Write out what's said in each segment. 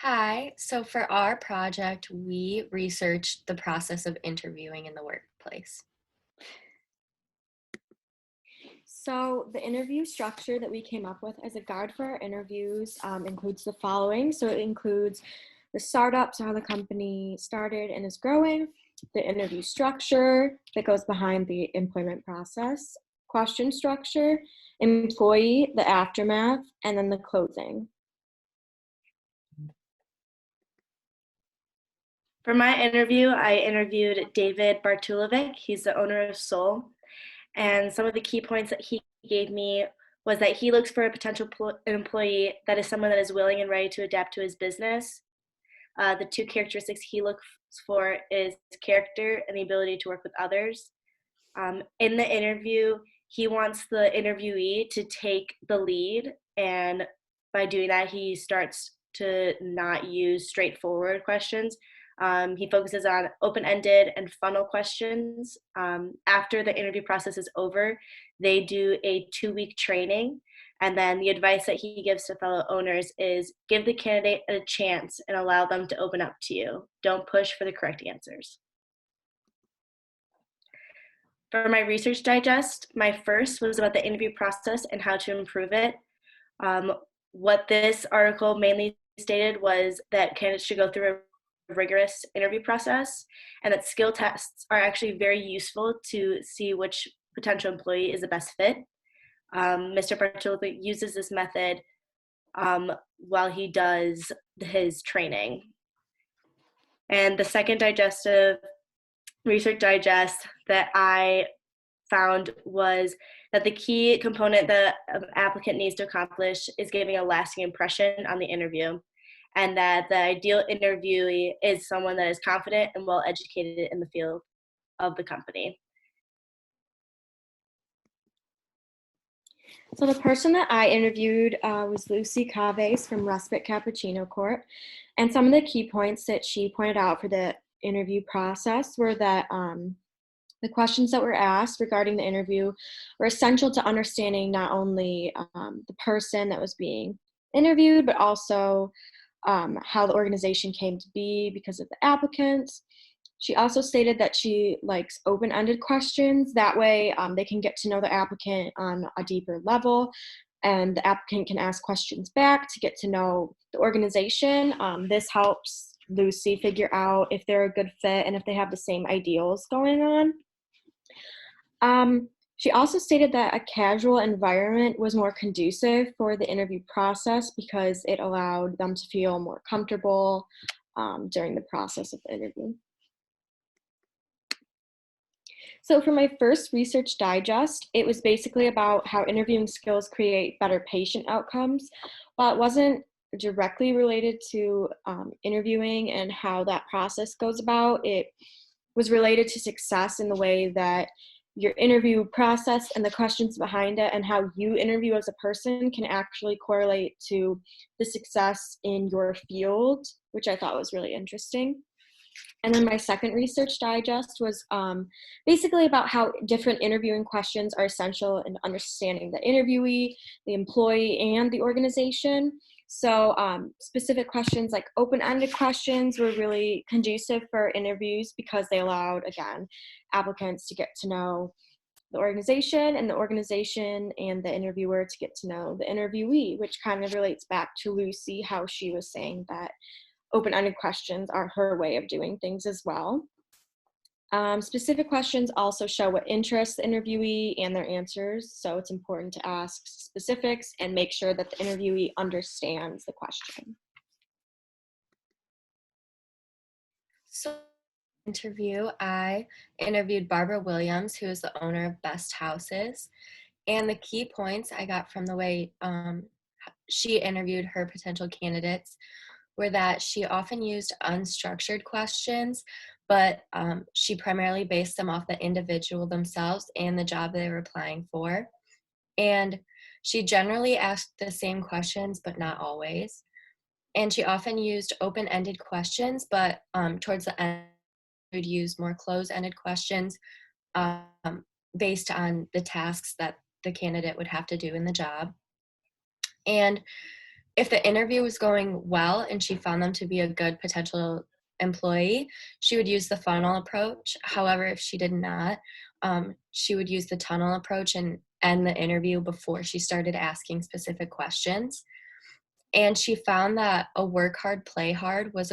Hi. So for our project, we researched the process of interviewing in the workplace. So the interview structure that we came up with as a guide for our interviews includes the following. So it includes the startup, so how the company started and is growing, the interview structure that goes behind the employment process, question structure, employee, the aftermath, and then the closing. For my interview, I interviewed David Bartulovic. He's the owner of Soul. And some of the key points that he gave me was that he looks for a potential employee that is someone that is willing and ready to adapt to his business. The two characteristics he looks for is character and the ability to work with others. In the interview, he wants the interviewee to take the lead, and by doing that, he starts to not use straightforward questions. He focuses on open-ended and funnel questions. After the interview process is over, they do a 2-week training, and then the advice that he gives to fellow owners is give the candidate a chance and allow them to open up to you. Don't push for the correct answers. For my research digest, my first was about the interview process and how to improve it. Um, what this article mainly stated was that candidates should go through a rigorous interview process and that skill tests are actually very useful to see which potential employee is the best fit. Mr. Bartolome uses this method while he does his training. And the second research digest that I found was that the key component that an applicant needs to accomplish is giving a lasting impression on the interview, and that the ideal interviewee is someone that is confident and well educated in the field of the company. So the person that I interviewed was Lucy Caves from Respite Cappuccino Court. And some of the key points that she pointed out for the interview process were that the questions that were asked regarding the interview were essential to understanding not only the person that was being interviewed, but also how the organization came to be because of the applicants. She also stated that she likes open-ended questions. That way they can get to know the applicant on a deeper level, and the applicant can ask questions back to get to know the organization. This helps Lucy figure out if they're a good fit and if they have the same ideals going on. She also stated that a casual environment was more conducive for the interview process because it allowed them to feel more comfortable during the process of the interview. So for my first research digest, it was basically about how interviewing skills create better patient outcomes. While it wasn't directly related to interviewing and how that process goes about, it was related to success in the way that your interview process and the questions behind it and how you interview as a person can actually correlate to the success in your field, which I thought was really interesting. And then my second research digest was basically about how different interviewing questions are essential in understanding the interviewee, the employee, and the organization. So specific questions like open-ended questions were really conducive for interviews because they allowed, again, applicants to get to know the organization and the interviewer to get to know the interviewee, which kind of relates back to Lucy, how she was saying that open-ended questions are her way of doing things as well. Specific questions also show what interests the interviewee and their answers, so it's important to ask specifics and make sure that the interviewee understands the question. So interview, I interviewed Barbara Williams, who is the owner of Best Houses. And the key points I got from the way she interviewed her potential candidates were that she often used unstructured questions, but she primarily based them off the individual themselves and the job they were applying for. And she generally asked the same questions, but not always. And she often used open-ended questions, but towards the end, would use more closed-ended questions based on the tasks that the candidate would have to do in the job. And if the interview was going well and she found them to be a good potential employee, she would use the funnel approach. However, if she did not, she would use the tunnel approach and end the interview before she started asking specific questions. And she found that a work hard, play hard was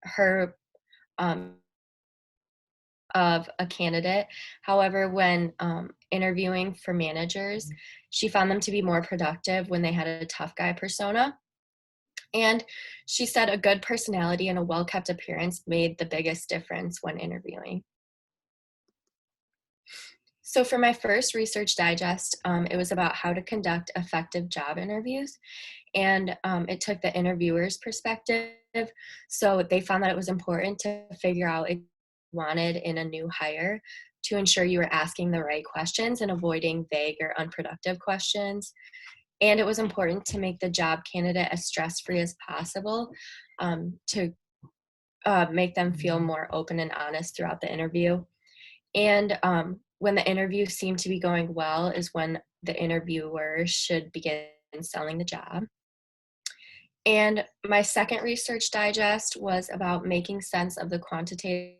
her um, of a candidate. However, when interviewing for managers, she found them to be more productive when they had a tough guy persona. And she said a good personality and a well kept appearance made the biggest difference when interviewing. So, for my first Research Digest, it was about how to conduct effective job interviews. And it took the interviewer's perspective. So, they found that it was important to figure out if you wanted in a new hire to ensure you were asking the right questions and avoiding vague or unproductive questions. And it was important to make the job candidate as stress free as possible to make them feel more open and honest throughout the interview. And when the interview seemed to be going well, is when the interviewer should begin selling the job. And my second Research Digest was about making sense of the quantitative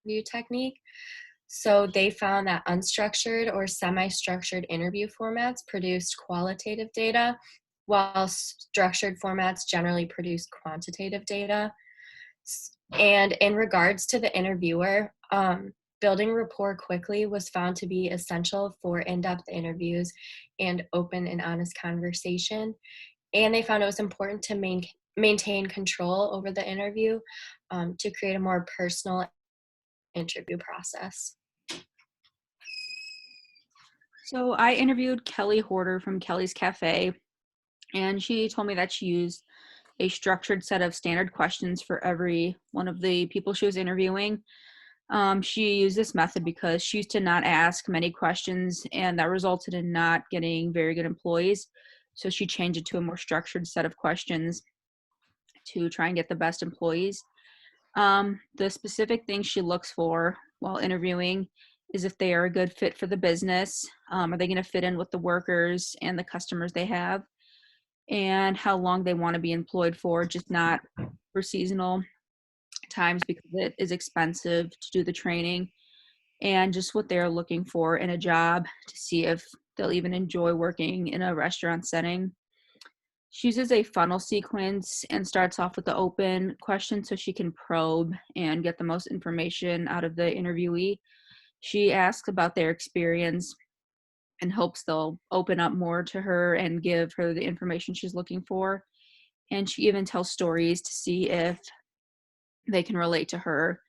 interview technique. So they found that unstructured or semi-structured interview formats produced qualitative data, while structured formats generally produce quantitative data. And in regards to the interviewer, building rapport quickly was found to be essential for in-depth interviews and open and honest conversation. And they found it was important to maintain control over the interview to create a more personal interview process. So I interviewed Kelly Horder from Kelly's Cafe, and she told me that she used a structured set of standard questions for every one of the people she was interviewing. She used this method because she used to not ask many questions, and that resulted in not getting very good employees. So she changed it to a more structured set of questions to try and get the best employees. The specific things she looks for while interviewing is if they are a good fit for the business. Are they going to fit in with the workers and the customers they have? And how long they want to be employed for, just not for seasonal times because it is expensive to do the training, and just what they're looking for in a job to see if they'll even enjoy working in a restaurant setting. She uses a funnel sequence and starts off with the open question so she can probe and get the most information out of the interviewee. She asks about their experience and hopes they'll open up more to her and give her the information she's looking for. And she even tells stories to see if they can relate to her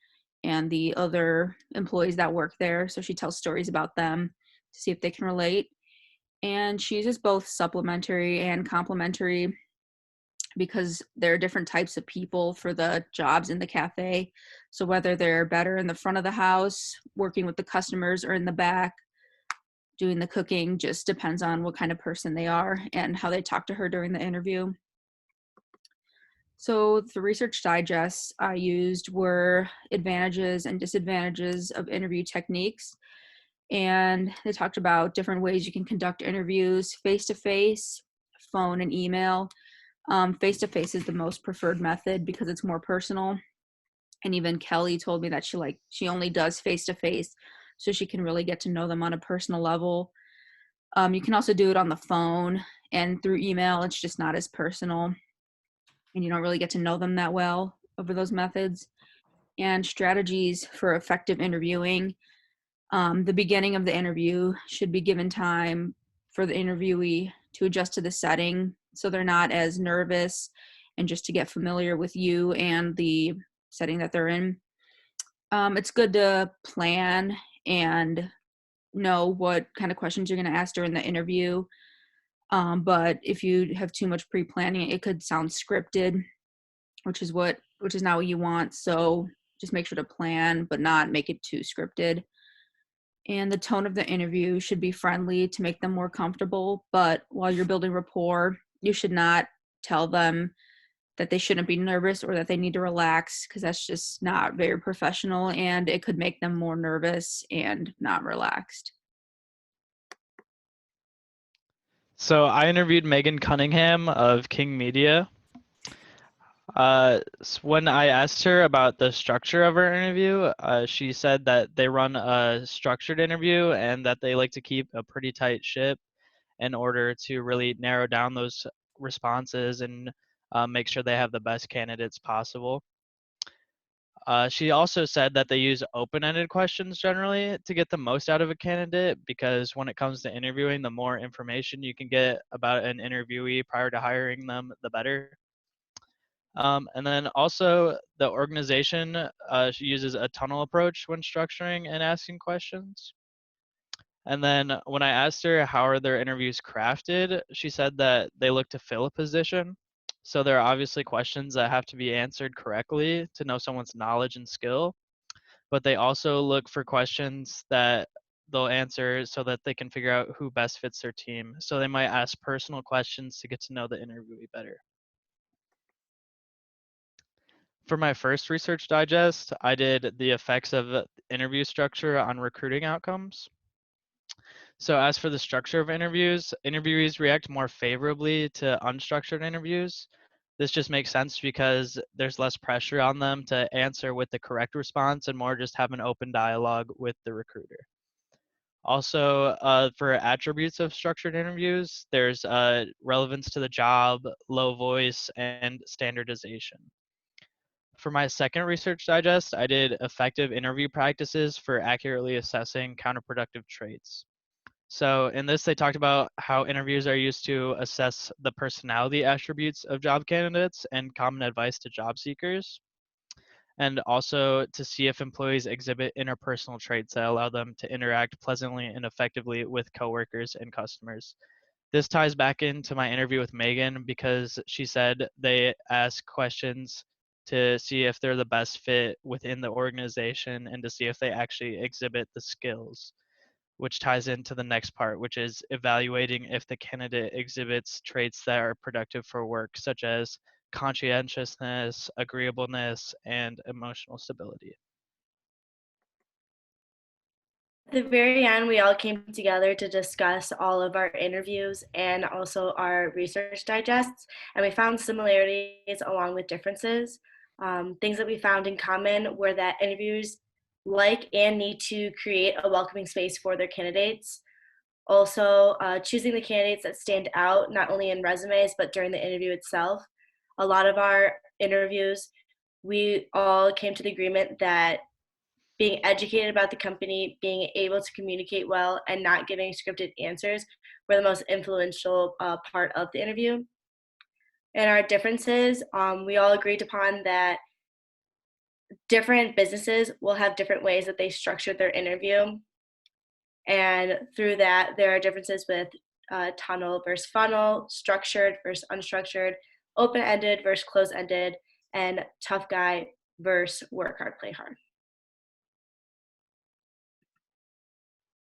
and the other employees that work there. So she tells stories about them to see if they can relate. And she uses both supplementary and complementary because there are different types of people for the jobs in the cafe. So whether they're better in the front of the house, working with the customers, or in the back, doing the cooking, just depends on what kind of person they are and how they talk to her during the interview. So the Research Digests I used were advantages and disadvantages of interview techniques. And they talked about different ways you can conduct interviews: face-to-face, phone, and email. Face-to-face is the most preferred method because it's more personal. And even Kelly told me that she only does face-to-face so she can really get to know them on a personal level. You can also do it on the phone, and through email, it's just not as personal, and you don't really get to know them that well over those methods. And strategies for effective interviewing. The beginning of the interview should be given time for the interviewee to adjust to the setting so they're not as nervous, and just to get familiar with you and the setting that they're in. It's good to plan and know what kind of questions you're going to ask during the interview. But if you have too much pre-planning, it could sound scripted, which is not what you want. So just make sure to plan, but not make it too scripted. And the tone of the interview should be friendly to make them more comfortable. But while you're building rapport, you should not tell them that they shouldn't be nervous or that they need to relax, because that's just not very professional, and it could make them more nervous and not relaxed. So I interviewed Megan Cunningham of King Media. When I asked her about the structure of her interview, she said that they run a structured interview and that they like to keep a pretty tight ship in order to really narrow down those responses and make sure they have the best candidates possible. She also said that they use open-ended questions generally to get the most out of a candidate because when it comes to interviewing, the more information you can get about an interviewee prior to hiring them, the better. And then also the organization uses a tunnel approach when structuring and asking questions. And then when I asked her how are their interviews crafted, she said that they look to fill a position. So there are obviously questions that have to be answered correctly to know someone's knowledge and skill, but they also look for questions that they'll answer so that they can figure out who best fits their team. So they might ask personal questions to get to know the interviewee better. For my first research digest, I did the effects of interview structure on recruiting outcomes. So as for the structure of interviews, interviewees react more favorably to unstructured interviews. This just makes sense because there's less pressure on them to answer with the correct response and more just have an open dialogue with the recruiter. Also, for attributes of structured interviews, there's relevance to the job, low voice, and standardization. For my second research digest, I did effective interview practices for accurately assessing counterproductive traits. So in this, they talked about how interviews are used to assess the personality attributes of job candidates and common advice to job seekers, and also to see if employees exhibit interpersonal traits that allow them to interact pleasantly and effectively with coworkers and customers. This ties back into my interview with Megan because she said they ask questions to see if they're the best fit within the organization and to see if they actually exhibit the skills, which ties into the next part, which is evaluating if the candidate exhibits traits that are productive for work, such as conscientiousness, agreeableness, and emotional stability. At the very end, we all came together to discuss all of our interviews and also our research digests, and we found similarities along with differences. Things that we found in common were that interviewers like and need to create a welcoming space for their candidates. Also, choosing the candidates that stand out, not only in resumes, but during the interview itself. A lot of our interviews, we all came to the agreement that being educated about the company, being able to communicate well, and not giving scripted answers were the most influential part of the interview. And our differences, we all agreed upon that different businesses will have different ways that they structure their interview. And through that, there are differences with tunnel versus funnel, structured versus unstructured, open ended versus closed ended, and tough guy versus work hard, play hard.